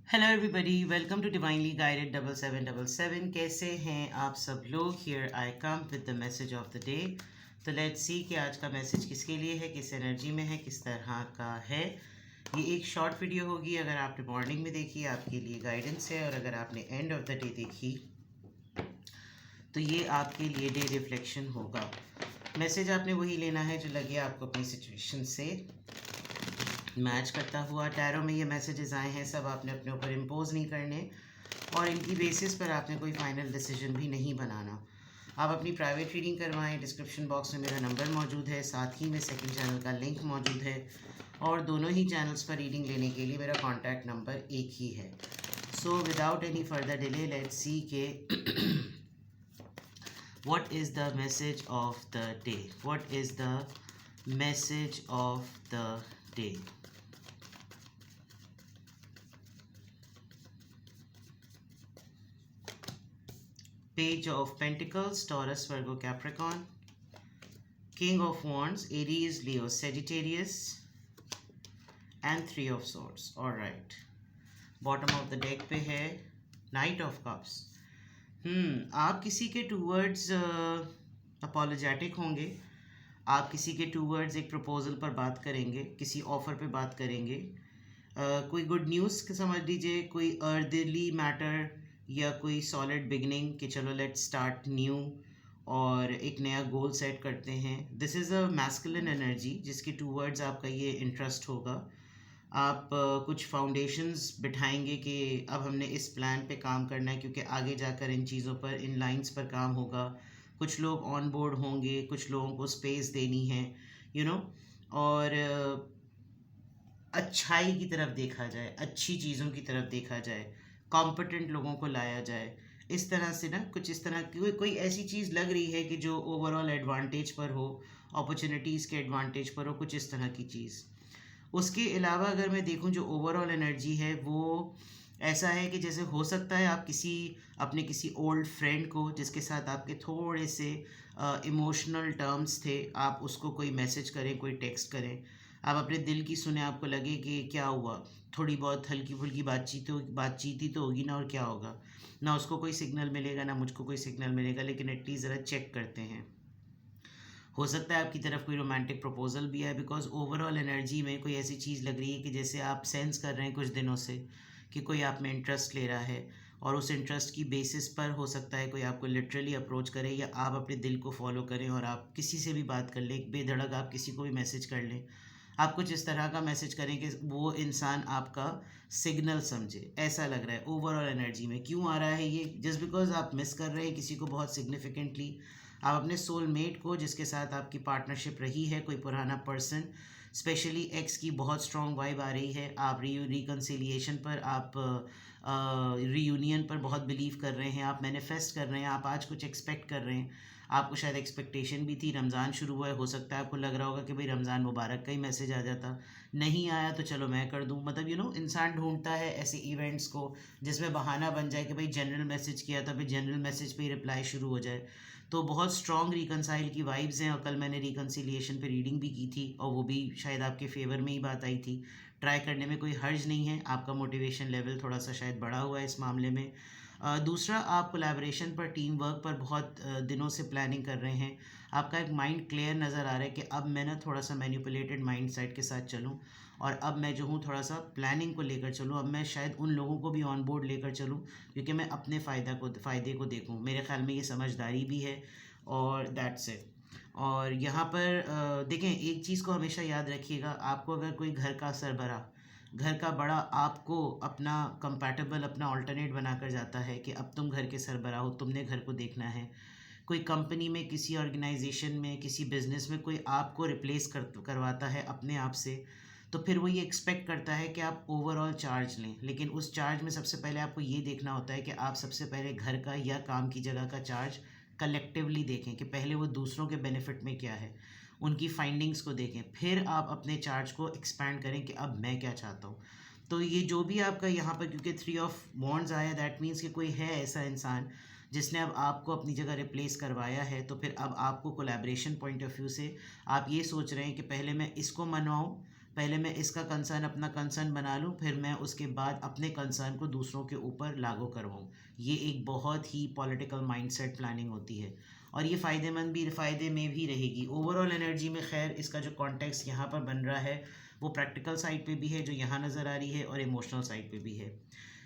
Hello everybody, welcome to divinely guided 7777। कैसे हैं आप सब लोग? Here I come with the message of the day. तो लेट्स सी कि आज का मैसेज किसके लिए है, किस एनर्जी में है, किस तरह का है। ये एक शॉर्ट वीडियो होगी। अगर आपने मॉर्निंग में देखी आपके लिए गाइडेंस है, और अगर आपने एंड ऑफ द डे देखी तो ये आपके लिए डे रिफ्लेक्शन होगा। मैसेज आपने वही लेना है जो लगे आपको अपनी सिचुएशन से मैच करता हुआ। टैरो में ये मैसेजेस आए हैं, सब आपने अपने ऊपर इम्पोज नहीं करने, और इनकी बेसिस पर आपने कोई फाइनल डिसीजन भी नहीं बनाना। आप अपनी प्राइवेट रीडिंग करवाएं। डिस्क्रिप्शन बॉक्स में मेरा नंबर मौजूद है, साथ ही में सेकंड चैनल का लिंक मौजूद है, और दोनों ही चैनल्स पर रीडिंग लेने के लिए मेरा कॉन्टैक्ट नंबर एक ही है। So without any further delay let's see के what is the message of the day? What is the message of the day? Page of Pentacles, Taurus, Virgo, Capricorn. King of Wands, Aries, Leo, Sagittarius. And Three of Swords. Alright. Bottom of the deck पे है Knight of Cups. आप किसी के towards apologetic होंगे। आप किसी के towards एक प्रपोजल पर बात करेंगे, किसी ऑफर पे बात करेंगे। कोई गुड न्यूज़ समझ लीजिए, कोई अर्दली मैटर या कोई सॉलिड बिगनिंग कि चलो लेट्स स्टार्ट न्यू और एक नया गोल सेट करते हैं। This is a masculine energy जिसके टूवर्ड्स आपका ये इंटरेस्ट होगा। आप कुछ फाउंडेशंस बिठाएंगे कि अब हमने इस प्लान पे काम करना है, क्योंकि आगे जाकर इन चीज़ों पर, इन लाइंस पर काम होगा। कुछ लोग ऑन बोर्ड होंगे, कुछ लोगों को स्पेस देनी है, और अच्छाई की तरफ देखा जाए, अच्छी चीज़ों की तरफ देखा जाए, कॉम्पिटेंट लोगों को लाया जाए। इस तरह से ना, कुछ इस तरह की कोई ऐसी चीज़ लग रही है कि जो ओवरऑल एडवांटेज पर हो, अपॉर्चुनिटीज़ के एडवांटेज पर हो, कुछ इस तरह की चीज़। उसके अलावा अगर मैं देखूं, जो ओवरऑल एनर्जी है वो ऐसा है कि जैसे हो सकता है आप अपने किसी ओल्ड फ्रेंड को, जिसके साथ आपके थोड़े से इमोशनल टर्म्स थे, आप उसको कोई मैसेज करें, कोई टेक्स्ट करें। आप अपने दिल की सुने, आपको लगे कि क्या हुआ, थोड़ी बहुत हल्की फुल्की बातचीत ही तो होगी ना, और क्या होगा ना। उसको कोई सिग्नल मिलेगा ना मुझको कोई सिग्नल मिलेगा, लेकिन एटलीस्ट ज़रा चेक करते हैं। हो सकता है आपकी तरफ कोई रोमांटिक प्रपोजल भी है, बिकॉज ओवरऑल एनर्जी में कोई ऐसी चीज़ लग रही है कि जैसे आप सेंस कर रहे हैं कुछ दिनों से कि कोई आप में इंटरेस्ट ले रहा है, और उस इंटरेस्ट की बेसिस पर हो सकता है कोई आपको लिटरली अप्रोच करे, या आप अपने दिल को फॉलो करें और आप किसी से भी बात कर लें, बेधड़क आप किसी को भी मैसेज कर लें। आप कुछ इस तरह का मैसेज करें कि वो इंसान आपका सिग्नल समझे। ऐसा लग रहा है ओवरऑल एनर्जी में। क्यों आ रहा है ये? जस्ट बिकॉज आप मिस कर रहे हैं किसी को बहुत सिग्निफिकेंटली। आप अपने सोलमेट को, जिसके साथ आपकी पार्टनरशिप रही है, कोई पुराना पर्सन, स्पेशली एक्स की बहुत स्ट्रॉन्ग वाइब आ रही है। आप रिकन्सिलिएशन पर, आप रीयूनियन पर बहुत बिलीव कर रहे हैं, आप मैनिफेस्ट कर रहे हैं, आप आज कुछ एक्सपेक्ट कर रहे हैं। आपको शायद एक्सपेक्टेशन भी थी, रमज़ान शुरू हुआ है, हो सकता है आपको लग रहा होगा कि भाई रमज़ान मुबारक का ही मैसेज आ जाता, नहीं आया तो चलो मैं कर दूं। मतलब इंसान ढूंढता है ऐसे इवेंट्स को जिसमें बहाना बन जाए कि भाई जनरल मैसेज किया था, भाई जनरल मैसेज पे ही रिप्लाई शुरू हो जाए। तो बहुत स्ट्रॉन्ग रिकनसाइल की वाइब्स हैं, और कल मैंने रिकन्सिलिएशन पे रीडिंग भी की थी, और वो भी शायद आपके फेवर में ही बात आई थी। ट्राई करने में कोई हर्ज नहीं है, आपका मोटिवेशन लेवल थोड़ा सा शायद बढ़ा हुआ है इस मामले में। दूसरा, आप कोलैबोरेशन पर, टीम वर्क पर बहुत दिनों से प्लानिंग कर रहे हैं। आपका एक माइंड क्लियर नज़र आ रहा है कि अब मैं ना थोड़ा सा मैनिपुलेटेड माइंड सेट के साथ चलूँ, और अब मैं जो हूँ थोड़ा सा प्लानिंग को लेकर चलूँ। अब मैं शायद उन लोगों को भी ऑन बोर्ड लेकर चलूँ, क्योंकि मैं अपने फ़ायदे को देखूँ। मेरे ख्याल में ये समझदारी भी है, और दैट्स इट। और यहाँ पर देखें, एक चीज़ को हमेशा याद रखिएगा, आपको अगर कोई घर का सरबराह, घर का बड़ा आपको अपना कंपैटिबल, अपना ऑल्टरनेट बनाकर जाता है कि अब तुम घर के सरबराह हो, तुमने घर को देखना है। कोई कंपनी में, किसी ऑर्गेनाइजेशन में, किसी बिजनेस में कोई आपको रिप्लेस करवाता है अपने आप से, तो फिर वो ये एक्सपेक्ट करता है कि आप ओवरऑल चार्ज लें। लेकिन उस चार्ज में सबसे पहले आपको ये देखना होता है कि आप सबसे पहले घर का या काम की जगह का चार्ज कलेक्टिवली देखें, कि पहले वो दूसरों के बेनिफिट में क्या है, उनकी फाइंडिंग्स को देखें, फिर आप अपने चार्ज को एक्सपैंड करें कि अब मैं क्या चाहता हूँ। तो ये जो भी आपका यहाँ पर, क्योंकि 3 ऑफ वॉन्ड्स आया, दैट मीन्स कि कोई है ऐसा इंसान जिसने अब आपको अपनी जगह रिप्लेस करवाया है। तो फिर अब आपको कोलैबोरेशन पॉइंट ऑफ व्यू से आप ये सोच रहे हैं कि पहले मैं इसको मनवाऊँ, पहले मैं इसका कंसर्न अपना कंसर्न बना लूँ, फिर मैं उसके बाद अपने कंसर्न को दूसरों के ऊपर लागू करवाऊँ। ये एक बहुत ही पॉलिटिकल माइंडसेट प्लानिंग होती है और ये फ़ायदे में भी रहेगी। ओवरऑल एनर्जी में खैर इसका जो कॉन्टेक्स्ट यहाँ पर बन रहा है वो प्रैक्टिकल साइड पे भी है जो यहाँ नज़र आ रही है और इमोशनल साइड पे भी है।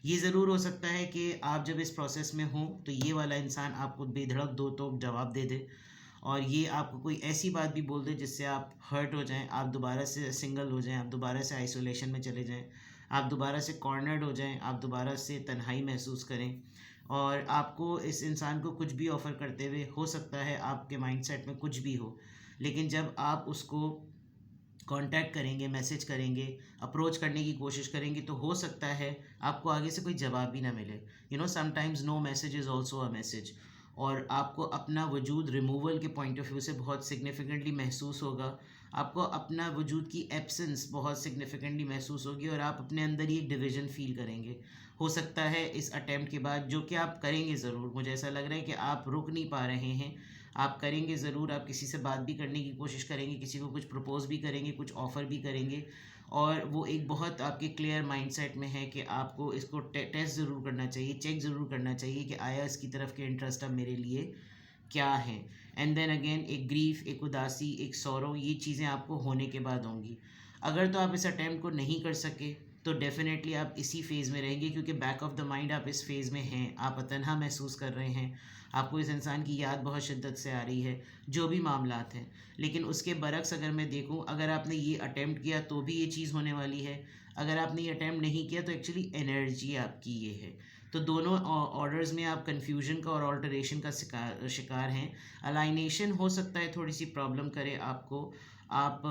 ये ज़रूर हो सकता है कि आप जब इस प्रोसेस में हों तो ये वाला इंसान आपको बेधड़क दो तो जवाब दे दे और ये आपको कोई ऐसी बात भी बोल दे जिससे आप हर्ट हो जाएं, आप दोबारा से सिंगल हो जाएं, आप दोबारा से आइसोलेशन में चले जाएं, आप दोबारा से कॉर्नर्ड हो जाएं, आप दोबारा से तन्हाई महसूस करें और आपको इस इंसान को कुछ भी ऑफ़र करते हुए हो सकता है आपके माइंडसेट में कुछ भी हो, लेकिन जब आप उसको कांटेक्ट करेंगे, मैसेज करेंगे, अप्रोच करने की कोशिश करेंगे तो हो सकता है आपको आगे से कोई जवाब भी ना मिले। Sometimes no message is also a message और आपको अपना वजूद रिमूवल के पॉइंट ऑफ व्यू से बहुत सिग्निफिकेंटली महसूस होगा। आपको अपना वजूद की एब्सेंस बहुत सिग्निफिकेंटली महसूस होगी और आप अपने अंदर ही एक डिवीज़न फ़ील करेंगे। हो सकता है इस अटेम्प्ट के बाद जो कि आप करेंगे ज़रूर, मुझे ऐसा लग रहा है कि आप रुक नहीं पा रहे हैं, आप करेंगे ज़रूर, आप किसी से बात भी करने की कोशिश करेंगे, किसी को कुछ प्रपोज़ भी करेंगे, कुछ ऑफ़र भी करेंगे और वो एक बहुत आपके क्लियर माइंडसेट में है कि आपको इसको टेस्ट ज़रूर करना चाहिए, चेक ज़रूर करना चाहिए कि आया इसकी तरफ के इंटरेस्ट अब मेरे लिए क्या हैं। एंड देन अगेन एक ग्रीफ, एक उदासी, एक सौरो, ये चीज़ें आपको होने के बाद होंगी। अगर तो आप इस अटैम्प्ट को नहीं कर सके तो डेफ़िनेटली आप इसी फ़ेज़ में रहेंगे क्योंकि बैक ऑफ द माइंड आप इस फ़ेज़ में हैं, आप तन्हा महसूस कर रहे हैं, आपको इस इंसान की याद बहुत शिद्दत से आ रही है, जो भी मामलात हैं। लेकिन उसके बरक्स अगर मैं देखूँ, अगर आपने ये अटैम्प्ट किया तो भी ये चीज़ होने वाली है, अगर आपने ये अटैम्प्ट नहीं किया तो एक्चुअली एनर्जी आपकी ये है। तो दोनों ऑर्डर्स में आप कन्फ्यूजन का और ऑल्टरेशन का शिकार हैं। अलाइनेशन हो सकता है थोड़ी सी प्रॉब्लम करे आपको, आप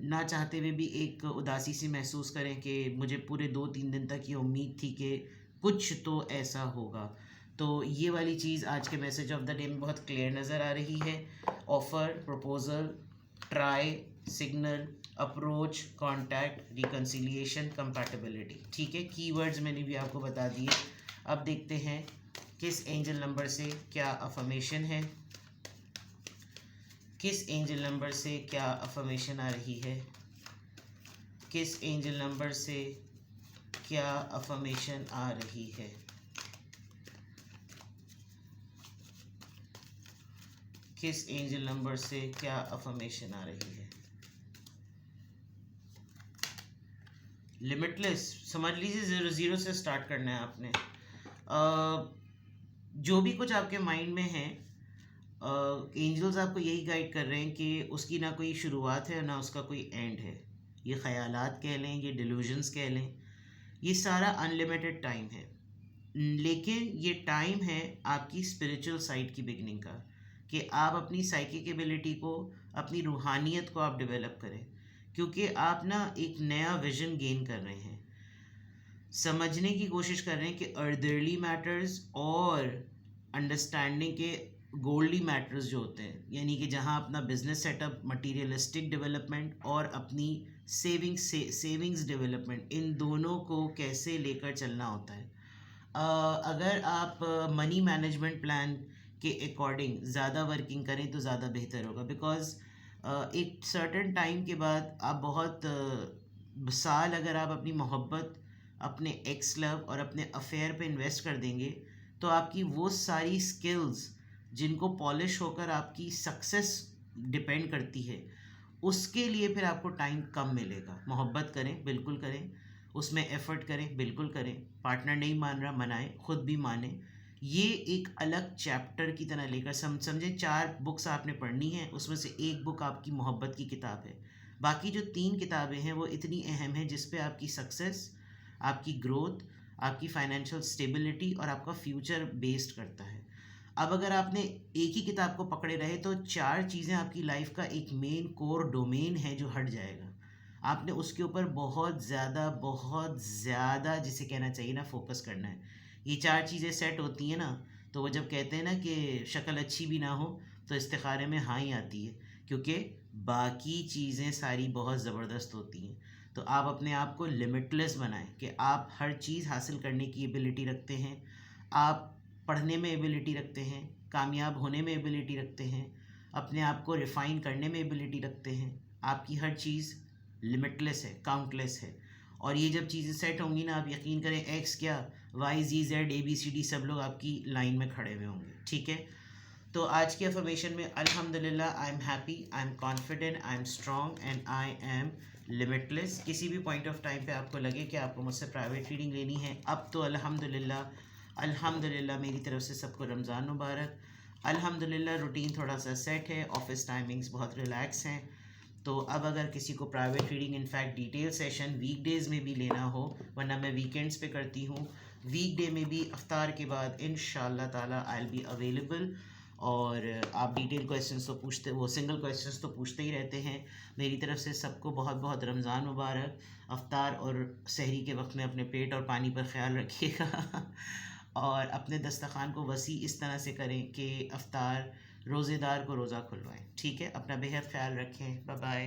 ना चाहते हुए भी एक उदासी सी महसूस करें कि मुझे पूरे 2-3 दिन तक ये उम्मीद थी कि कुछ तो ऐसा होगा। तो ये वाली चीज़ आज के मैसेज ऑफ द डे में बहुत क्लियर नज़र आ रही है। Offer, proposal, try, signal, approach, contact, reconciliation, compatibility. ठीक है, कीवर्ड्स मैंने भी आपको बता दिए। अब देखते हैं किस एंजल नंबर से क्या अफर्मेशन है, किस एंजल नंबर से क्या अफर्मेशन आ रही है, किस एंजल नंबर से क्या अफर्मेशन आ रही है। किस एंजल नंबर से क्या अफर्मेशन आ रही है। लिमिटलेस, समझ लीजिए 0 से स्टार्ट करना है आपने। जो भी कुछ आपके माइंड में है, एंजल्स आपको यही गाइड कर रहे हैं कि उसकी ना कोई शुरुआत है ना उसका कोई एंड है। ये ख़यालात कह लें, ये डिल्यूजन्स कह लें, ये सारा अनलिमिटेड टाइम है। लेकिन ये टाइम है आपकी स्पिरिचुअल साइड की बिगनिंग का, कि आप अपनी साइकिक एबिलिटी को, अपनी रूहानियत को आप डेवलप करें, क्योंकि आप ना एक नया विजन गेन कर रहे हैं, समझने की कोशिश कर रहे हैं कि अर्दरली मैटर्स और अंडरस्टैंडिंग के गोल्डली मैटर्स जो होते हैं, यानी कि जहां अपना बिजनेस सेटअप, मटीरियलिस्टिक डेवलपमेंट और अपनी सेविंग्स डेवलपमेंट, इन दोनों को कैसे लेकर चलना होता है। अगर आप मनी मैनेजमेंट प्लान के अकॉर्डिंग ज़्यादा वर्किंग करें तो ज़्यादा बेहतर होगा, बिकॉज़ एक सर्टेन टाइम के बाद आप बहुत साल अगर आप अपनी मोहब्बत, अपने एक्स लव और अपने अफेयर पे इन्वेस्ट कर देंगे तो आपकी वो सारी स्किल्स जिनको पॉलिश होकर आपकी सक्सेस डिपेंड करती है, उसके लिए फिर आपको टाइम कम मिलेगा। मोहब्बत करें, बिल्कुल करें, उसमें एफ़र्ट करें, बिल्कुल करें, पार्टनर नहीं मान रहा मनाएं, खुद भी मानें। ये एक अलग चैप्टर की तरह लेकर समझें 4 बुक्स आपने पढ़नी है, उसमें से एक बुक आपकी मोहब्बत की किताब है, बाकी जो 3 किताबें हैं वो इतनी अहम हैं जिस पे आपकी सक्सेस, आपकी ग्रोथ, आपकी फाइनेंशियल स्टेबिलिटी और आपका फ्यूचर बेस्ड करता है। अब अगर आपने एक ही किताब को पकड़े रहे तो 4 चीज़ें आपकी लाइफ का एक मेन कोर डोमेन है जो हट जाएगा। आपने उसके ऊपर बहुत ज़्यादा जिसे कहना चाहिए ना फोकस करना है। ये 4 चीज़ें सेट होती हैं ना, तो वो जब कहते हैं ना कि शक्ल अच्छी भी ना हो तो इस्तिखारे में हाँ ही आती है, क्योंकि बाकी चीज़ें सारी बहुत ज़बरदस्त होती हैं। तो आप अपने आप को लिमिटलेस बनाएं कि आप हर चीज़ हासिल करने की एबिलिटी रखते हैं, आप पढ़ने में एबिलिटी रखते हैं, कामयाब होने में एबिलिटी रखते हैं, अपने आप को रिफ़ाइन करने में एबिलिटी रखते हैं। आपकी हर चीज़ लिमिटलेस है, काउंटलेस है। और ये जब चीज़ें सेट होंगी ना, आप यकीन करें एक्स क्या, Y G Z A B C D सब लोग आपकी लाइन में खड़े हुए होंगे, ठीक है। तो आज की अफर्मेशन में अल्हम्दुलिल्लाह, I am happy, I am confident, I am strong and I am limitless. किसी भी पॉइंट ऑफ टाइम पे आपको लगे कि आपको मुझसे प्राइवेट रीडिंग लेनी है, अब तो अल्हम्दुलिल्लाह, अल्हम्दुलिल्लाह मेरी तरफ से सबको रमज़ान मुबारक। अल्हम्दुलिल्लाह रूटीन थोड़ा सा सेट है, ऑफिस टाइमिंग्स बहुत रिलैक्स हैं। तो अब अगर किसी को private reading, in fact detail session weekdays में भी लेना हो, वरना मैं वीकेंड्स पे करती हूँ, वीकडे में भी अफ्तार के बाद इंशाल्लाह ताला आई विल बी अवेलेबल। और आप डिटेल क्वेश्चंस तो पूछते, वो सिंगल क्वेश्चंस तो पूछते ही रहते हैं। मेरी तरफ से सबको बहुत बहुत रमज़ान मुबारक। अफ्तार और सहरी के वक्त में अपने पेट और पानी पर ख्याल रखिएगा और अपने दस्तरखान को वसी इस तरह से करें कि अफ्तार रोज़ेदार को रोज़ा खुलवाएं, ठीक है। अपना बेहद ख्याल रखें, बाय बाय।